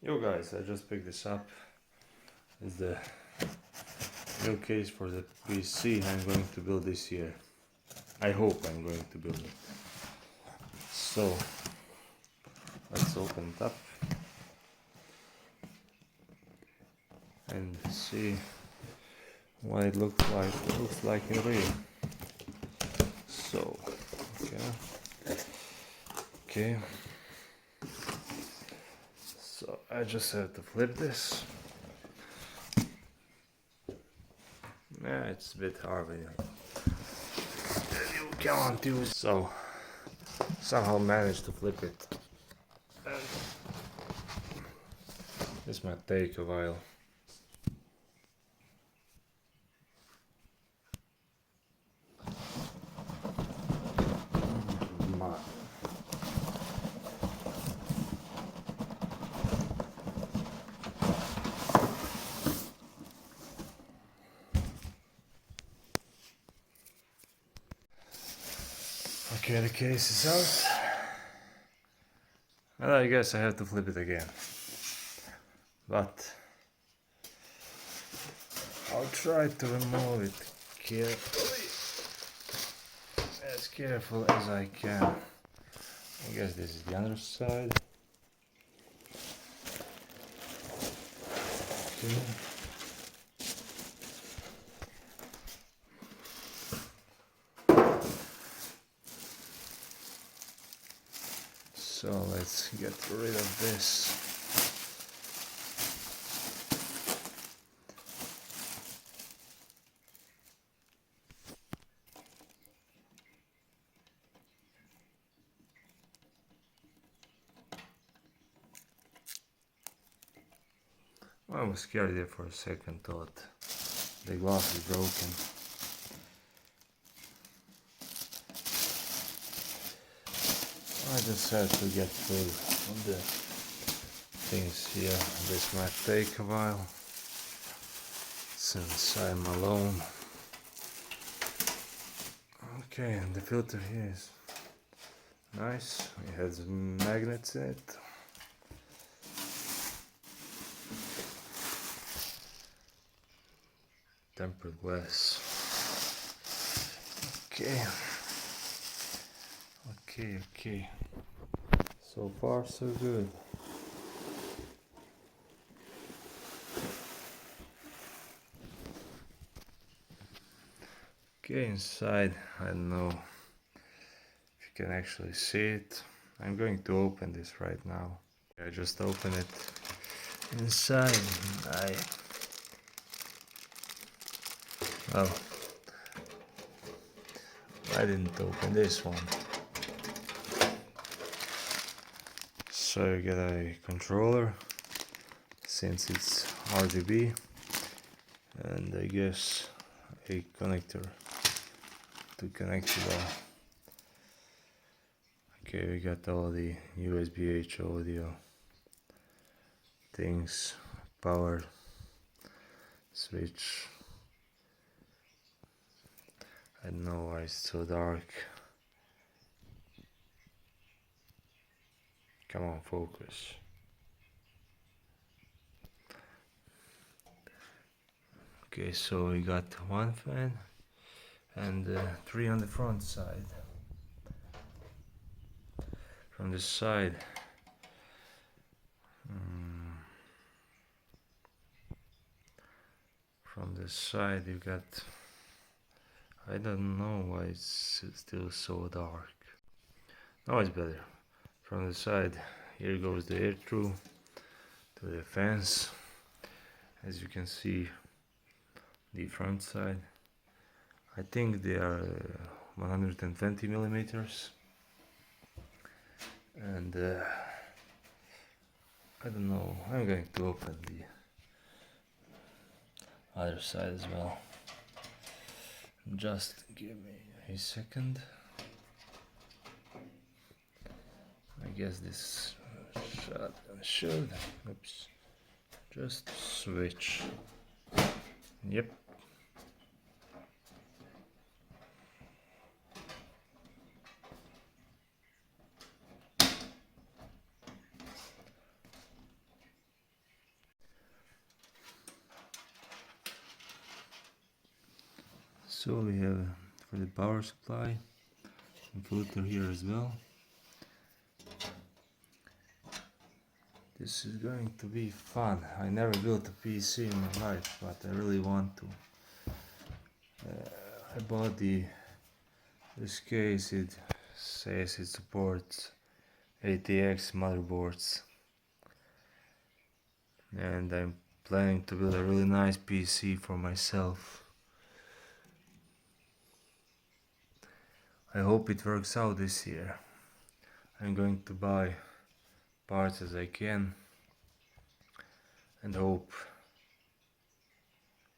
Yo guys, I just picked this up. It's the new case for the PC I'm going to build this year. I hope I'm going to build it. So let's open it up and see what it looks like. It looks like in real. So okay. So I just have to flip this. Yeah, it's a bit hard when you can't use. So somehow managed to flip it. And this might take a while. Okay, the case is out. And I guess I have to flip it again. But I'll try to remove it carefully. As careful as I can. I guess this is the other side. Okay. So let's get rid of this. I was scared there for a second, thought the glass is broken. I just had to get rid of the things here. This might take a while since I'm alone. Okay, and the filter here is nice. It has magnets in it. Tempered glass. Okay. Okay. So far so good. Okay, inside, I don't know if you can actually see it. I'm going to open this right now. I just opened it. Inside, I didn't open this one. So you get a controller, since it's RGB, and I guess a connector to connect it all. Okay, we got all the USB-H audio things, power switch. I don't know why it's so dark. Come on, focus. Okay, so we got one fan and 3 on the front side. From the side, you got, I don't know why it's still so dark. Now it's better. From the side, here goes the air through to the fans. As you can see, the front side, I think they are 120 millimeters, and I don't know, I'm going to open the other side as well. Just give me a second. I guess this should just switch. Yep. So we have for the power supply and filter here as well. This is going to be fun. I never built a PC in my life, but I really want to. I bought this case. It says it supports ATX motherboards, and I'm planning to build a really nice PC for myself. I hope it works out this year. I'm going to buy parts as I can and hope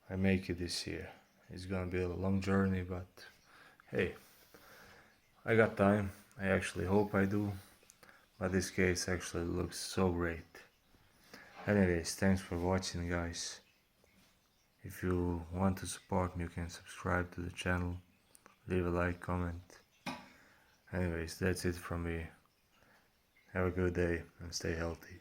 I make it this year. It's gonna be a long journey, but hey, I got time. I actually hope I do, but this case actually looks so great. Anyways, thanks for watching, guys. If you want to support me, you can subscribe to the channel, leave a like, comment. Anyways, that's it from me. Have a good day and stay healthy.